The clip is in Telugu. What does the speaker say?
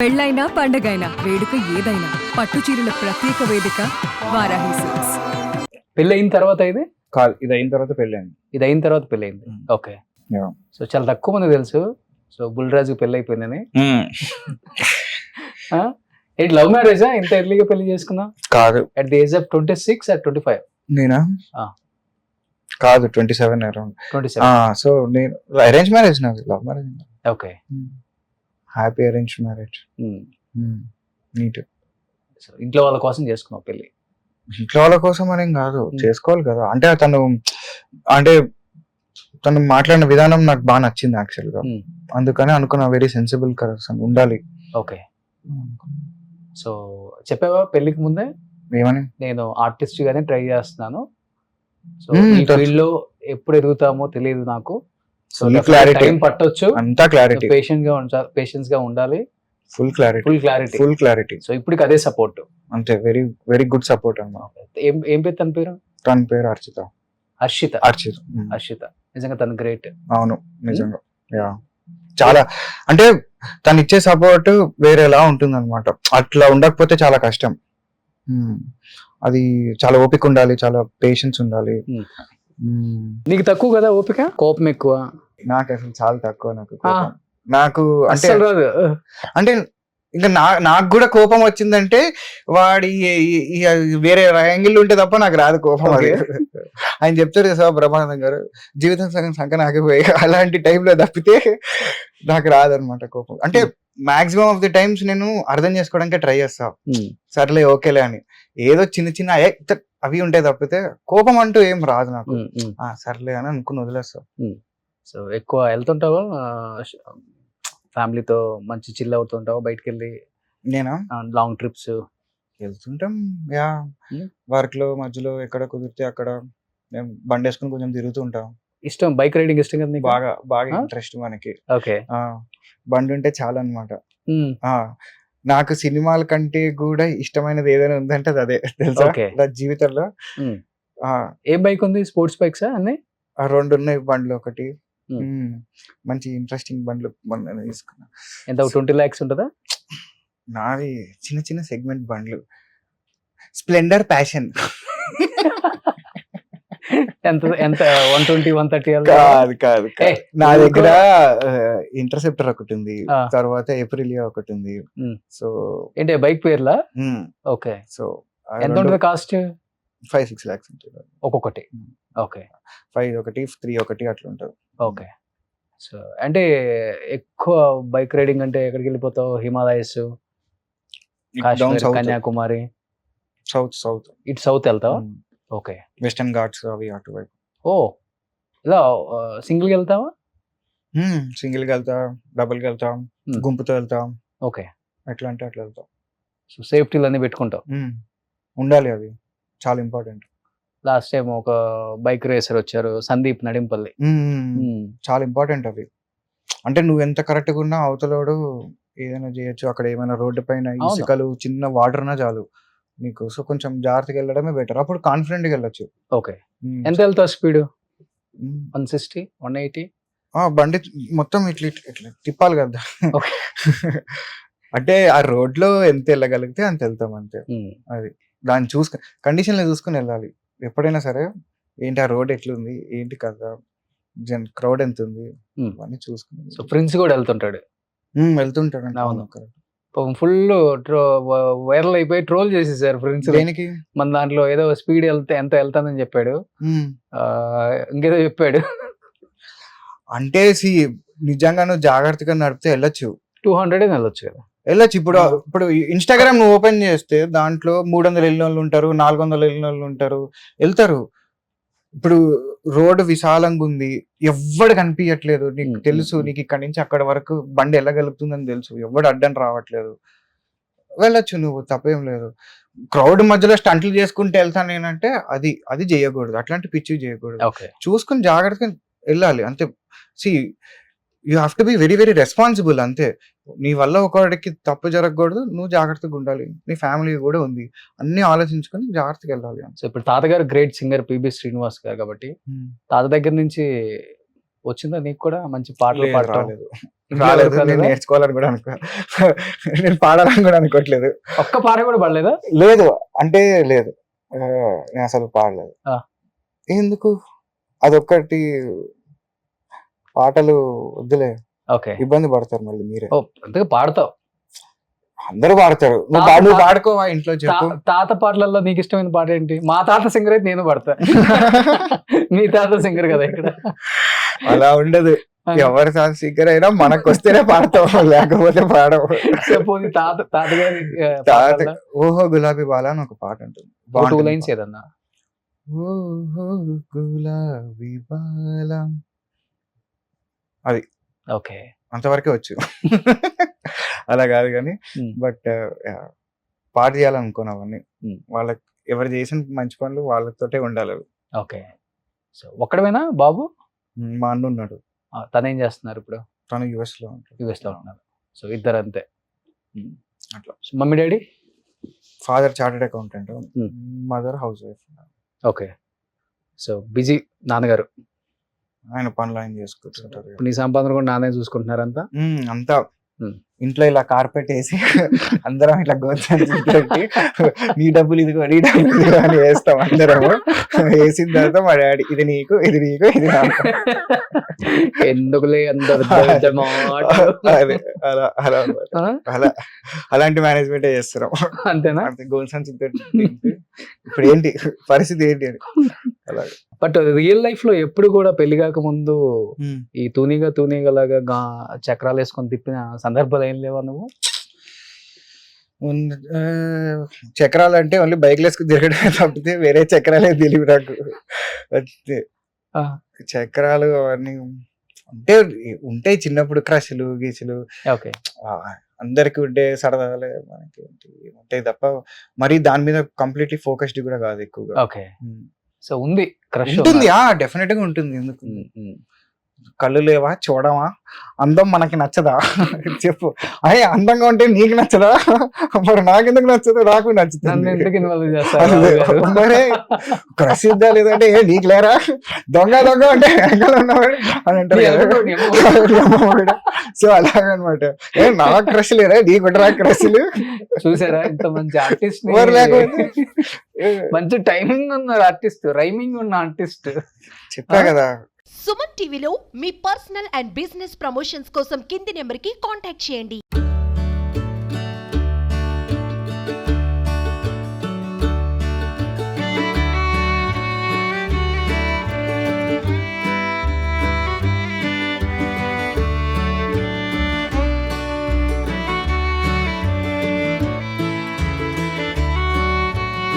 పెళ్ళైనా పండగైనా వేడుక ఏదైనా పట్టు చీరల ప్రత్యేక వేదిక వారాహి సిల్క్స్. పెళ్ళి అయిన తర్వాత ఇది కాదు, ఇది అయిన తర్వాత పెళ్ళైంది. ఇది అయిన తర్వాత పెళ్ళి అయింది. ఓకే. Yeah. సో చాలా తక్కువ మంది తెలుసు సో బుల్రాజు పెళ్ళి అయిపోయిందని. ఏంటి లవ్ మ్యారేజా ఇంత ఎర్లీగా పెళ్లి చేసుకున్నా? కాదు, at the age of 26 or 25? నేనా కాదు, 27 అరౌండ్. 27. సో నేను అరేంజ్ మ్యారేజ్, నాది love marriage. Okay. Happy arrange marriage. Neat. So ఇంట్లో వాళ్ళ కోసం చేసుకున్నావు పెళ్లి? ఇంట్లో వాళ్ళ కోసం అనేం కాదు, చేసుకోవాలి కదా. అంటే తను మాట్లాడిన విధానం నాకు బాగా నచ్చింది యాక్చువల్ గా. అందుకని అనుకున్నా వెరీ సెన్సిబుల్ పర్సన్ ఉండాలి. ఓకే. సో చెప్పావా పెళ్లికి ముందే ఏమని? నేను ఆర్టిస్ట్ గానే ట్రై చేస్తున్నాను, సో ఈ తెలుసు. ఫీల్డ్ లో ఎప్పుడు ఎదుగుతామో తెలియదు నాకు, సో Full clarity. టైం పట్టొచ్చు, అంతా క్లారిటీ, పేషెన్స్ గా ఉండాలి, full clarity, full clarity. So ఇప్పటికి అదే సపోర్ట్. అంతే, వెరీ వెరీ గుడ్ సపోర్ట్ అన్నమాట. ఏం పేరు తన పేరు? తన పేరు అర్చిత. హర్షిత. హర్షిత నిజంగా తను గ్రేట్. అవును, నిజంగా. యా, చాలా. అంటే తను ఇచ్చే సపోర్ట్ వేరేలా ఉంటుంది అనమాట. అట్లా ఉండకపోతే చాలా కష్టం. అది చాలా ఓపిక ఉండాలి, చాలా పేషెన్స్ ఉండాలి. నీకు తక్కువ కదా ఓపిక? కోపం ఎక్కువ? నాకు అసలు చాలా తక్కువ. నాకు అంటే అస్సలు రాదు. అంటే ఇంకా నాకు కూడా కోపం వచ్చిందంటే వాడి వేరే యాంగిల్ ఉంటే తప్ప నాకు రాదు కోపం. అది ఆయన చెప్తారు కదా బ్రహ్మానందం గారు, జీవితం సగం సంఖ నాకిపోయి, అలాంటి టైంలో తప్పితే నాకు రాదనమాట కోపం. అంటే మాక్సిమం ఆఫ్ ది టైమ్స్ నేను అర్థం చేసుకోవడానికి ట్రై చేస్తా, సర్లే ఓకేలే అని. ఏదో చిన్న చిన్న అవి ఉంటాయి తప్పితే కోపం అంటూ ఏం రాదు నాకు. సర్లే అని అనుకుని వదిలేస్తా. సో ఎక్కువ వెళ్తుంటావా ఫ్యామిలీతో, మంచి చిల్ అవుతుంటావా బయటకు వెళ్ళి? నేనా, లాంగ్ ట్రిప్స్ వెళ్తుంటాం. యా, వర్క్ లో మధ్యలో ఎక్కడ కుదిరితే అక్కడ మేము బండి వేసుకుని కొంచెం తిరుగుతూ ఉంటాం. ఇష్టం బైక్ రైడింగ్ ఇష్టం కదా నీకు? బాగా బాగా ఇంట్రెస్ట్ మనకి. ఓకే. బండి ఉంటే చాలా అనమాట. నాకు సినిమాల కంటే కూడా ఇష్టమైనది ఏదైనా ఉందంటే అది అదే, తెలుసా? నా జీవితంలో. ఏ బైక్ ఉంది? స్పోర్ట్స్ బైక్స్ అన్ని? 2 ఉన్నాయి బండ్లు. ఒకటి మంచి ఇంట్రెస్టింగ్ బండ్లు మొన్న తీసుకున్నా. ఎంత 20 lakhs ఉంటుందా? నాది చిన్న చిన్న సెగ్మెంట్ బండ్లు, స్ప్లెండర్, ప్యాషన్. ఎంత 120, 130? కాదు. నా దగ్గర ఇంటర్సెప్టర్ ఒకటి ఉంది, తర్వాత ఏప్రిలియా ఒకటి ఉంది. సో ఏంటి బైక్ పేర్లా? ఓకే. సో ఎంత ఉంటుంది కాస్ట్? 5-6 lakhs ఉంటుంది ఒక్కొక్కటి. ఓకే. 5 ఒకటి, 3 ఒకటి, అట్లా ఉంటుంది. ఓకే. సో అంటే ఎక్కువ బైక్ రైడింగ్ అంటే ఎక్కడికి వెళ్ళిపోతావు? హిమాలయస్, కాశ్మీర్, కన్యాకుమారి? సౌత్. ఇటు సౌత్ వెళ్తావా? ఓకే. వెస్టర్న్ ఘాట్స్ అవి అటువైపు. ఓ, ఇలా సింగిల్గా వెళ్తావా? సింగిల్గా వెళ్తా, డబుల్గా వెళ్తాం, గుంపుతో వెళ్తాం. ఓకే. ఎట్లా అంటే అట్లా వెళ్తాం. సో సేఫ్టీలు అన్నీ పెట్టుకుంటావు? ఉండాలి, అది చాలా ఇంపార్టెంట్. లాస్ట్ టైం ఒక బైక్ రేసర్ వచ్చారు, సందీప్ నడింపల్లి. చాలా ఇంపార్టెంట్ అవి. అంటే నువ్వు ఎంత కరెక్ట్గా ఉన్నా అవతలోడు ఏదైనా చేయొచ్చు. అక్కడ ఏమైనా రోడ్డు పైన ఇసుకలు, చిన్న వాటర్ ఉన్నా చాలు నీకు. సో కొంచెం జాగ్రత్తగా వెళ్ళడమే బెటర్, అప్పుడు కాన్ఫిడెంట్గా వెళ్ళొచ్చు. ఓకే. ఎంత వెళ్తావు స్పీడ్? 160, 180? బండి మొత్తం ఇట్లా తిప్పాలి కదా. అంటే ఆ రోడ్ లో ఎంత వెళ్ళగలిగితే అంత వెళ్తాం, అంతే. అది దాన్ని కండిషన్లో చూసుకుని వెళ్ళాలి ఎప్పుడైనా సరే. ఏంటి ఆ రోడ్ ఎట్లుంది, ఏంటి కదా, క్రౌడ్ ఎంత ఉంది, అవన్నీ చూసుకుని. సో ఫ్రెండ్స్ కూడా వెళ్తుంటాడు? వెళ్తుంటాడు. అవును. ఫుల్ వైరల్ అయిపోయి ట్రోల్ చేసేసారు ఫ్రెండ్స్. దేనికి? మన దాంట్లో ఏదో స్పీడ్ ఎంత వెళ్తానని చెప్పాడు, ఇంకేదో చెప్పాడు. అంటే నిజంగా నువ్వు జాగ్రత్తగా నడిపితే వెళ్ళొచ్చు. 200 వెళ్ళొచ్చు కదా. వెళ్ళొచ్చు. ఇప్పుడు ఇన్స్టాగ్రామ్ నువ్వు ఓపెన్ చేస్తే దాంట్లో 300 వెళ్ళిన వాళ్ళు ఉంటారు, 400 వెళ్ళిన వాళ్ళు ఉంటారు, వెళ్తారు. ఇప్పుడు రోడ్డు విశాలంగా ఉంది, ఎవ్వడు కనిపించట్లేదు, నీకు తెలుసు. నీకు ఇక్కడ నుంచి అక్కడ వరకు బండి వెళ్ళగలుగుతుందని తెలుసు, ఎవ్వడు అడ్డం రావట్లేదు, వెళ్ళొచ్చు నువ్వు, తప్పేం లేదు. క్రౌడ్ మధ్యలో స్టంట్లు చేసుకుంటే వెళ్తాను నేనంటే అది చేయకూడదు, అట్లాంటి పిచ్చి చేయకూడదు. చూసుకుని జాగ్రత్తగా వెళ్ళాలి, అంతే. You have to be very very responsible, అంతే. నీ వల్ల ఒకడికి తప్పు జరగకూడదు, నువ్వు జాగ్రత్తగా ఉండాలి, నీ ఫ్యామిలీ కూడా ఉంది, అన్ని ఆలోచించుకొని జాగ్రత్తగా వెళ్ళాలి. సో ఇప్పుడు తాతగారు గ్రేట్ సింగర్ పిబి శ్రీనివాస్ గారు కాబట్టి తాత దగ్గర నుంచి వచ్చిందా నీకు కూడా మంచి పాటలు లేదు, పాడటం? రాలేదు ఇంట్లో రాలేదు ఎవరికి నేను రాలేదా? నేర్చుకోవాలని కూడా అనుకో నేను పాడాలని కూడా అనుకోవట్లేదు. ఒక్క పాట కూడా పడలేదా? లేదు అంటే లేదు, నేను అసలు పాడలేదు. ఆ. ఎందుకు అదొక్కటి, పాటలు వద్దులే, ఓకే. ఇబ్బంది పడతారు మళ్ళీ మీరే. ఓ అంతగా పాడతావు. అందరూ పాడతారు, నువ్వు పాడుకోవా ఇంట్లో చెప్పు. తాత పాటలలో నీకు ఇష్టమైన పాట ఏంటి? మా తాత సింగర్ అయితే నేను పడతా. మీ తాత సింగర్ కదా ఇక్కడ. అలా ఉండదు, ఎవరి సింగర్ అయినా మనకు వస్తేనే పాడతాం, లేకపోతే పాడవు. చెప్పు తాతగారి తాత ఓహో గులాబీ బాల అని ఒక పాట ఉంటుంది, 2 లైన్స్ ఏదన్నా. ఓహో గులాబీ బాల, అది ఓకే. అంతవరకే వచ్చు. అలా కాదు కానీ బట్ పాట చేయాలనుకోను అవన్నీ. వాళ్ళకి ఎవరు చేసిన మంచి పనులు వాళ్ళతోటే ఉండాలి అవి. ఓకే. సో ఒక్కడవేనా బాబు? మా అన్న ఉన్నాడు, తను ఏం చేస్తున్నారు ఇప్పుడు? తను యుఎస్ లో ఉంటాడు. యుఎస్ లో ఉన్నారు. సో ఇద్దరు అంతే అట్లా. Mummy daddy? Father chartered accountant, mother house wife. Okay. So busy నాన్నగారు. ఆయన పనులు ఆయన చేసుకుంటుంటారు. ఇప్పుడు నీ సంపాదన కూడా నాన్నే చూసుకుంటున్నారంతా? అంతా ఇంట్లో ఇలా కార్పెట్ వేసి అందరం ఇట్లా పెట్టి నీ డబ్బులు ఇదిగో నీ డబ్బులు ఇదిగో అని వేస్తాం అందరము. వేసిన తర్వాత మా డాడీ ఇది నీకు ఇది నీకు ఇది నాకు. ఎందుకులే అందరు అదే అలా అలా అలా అలాంటి మేనేజ్మెంట్ చేస్తున్నాం. అంతేనా? అంతే, గోల్ సంచి ఇప్పుడు ఏంటి పరిస్థితి ఏంటి అని. అలా. బట్ రియల్ లైఫ్ లో ఎప్పుడు కూడా పెళ్లి కాక ముందు ఈ తూనీగా లాగా చక్రాలు వేసుకొని తిప్పిన సందర్భాలు ఏం లేవా నువ్వు? చక్రాలు అంటే ఓన్లీ బైక్ వేసుకుని తిరగడమే తప్పితే వేరే చక్రాలే తెలివి నాకు. చక్రాలు అవన్నీ అంటే ఉంటాయి చిన్నప్పుడు, క్రష్లు గీసులు ఓకే. అందరికి ఉంటే సరదాలే మనకి ఉంటాయి తప్ప మరి దాని మీద కంప్లీట్లీ ఫోకస్డ్ కూడా కాదు ఎక్కువగా. ఓకే. సో ఉంది క్రష్ ఉంటుంది, డెఫినెట్ గా ఉంటుంది. ఎందుకు కళ్ళు లేవా చూడవా, అందం మనకి నచ్చదా చెప్పు. అయ్యే అందంగా ఉంటే నీకు నచ్చదా, మరి నాకెందుకు నచ్చదు, నాకు నచ్చుతుంది. మరే ప్రసిద్ధ లేదంటే నీకు లేరా, దొంగ అంటే వెనకాల ఉన్నవాడు అని అంటారు. సో అలాగనమాట, నాకు క్రష్ లేరా, నీకుంటారా క్రష్లు? చూసారా ఇంత మంచి ఆర్టిస్ట్, లేకపోతే మంచి టైమింగ్ ఉన్న ఆర్టిస్ట్, రైమింగ్ ఉన్న ఆర్టిస్ట్. చెప్పా కదా. సుమన్ టీవీలో మీ పర్సనల్ అండ్ బిజినెస్ ప్రమోషన్స్ కోసం కింది నెంబర్కి కాంటాక్ట్ చేయండి.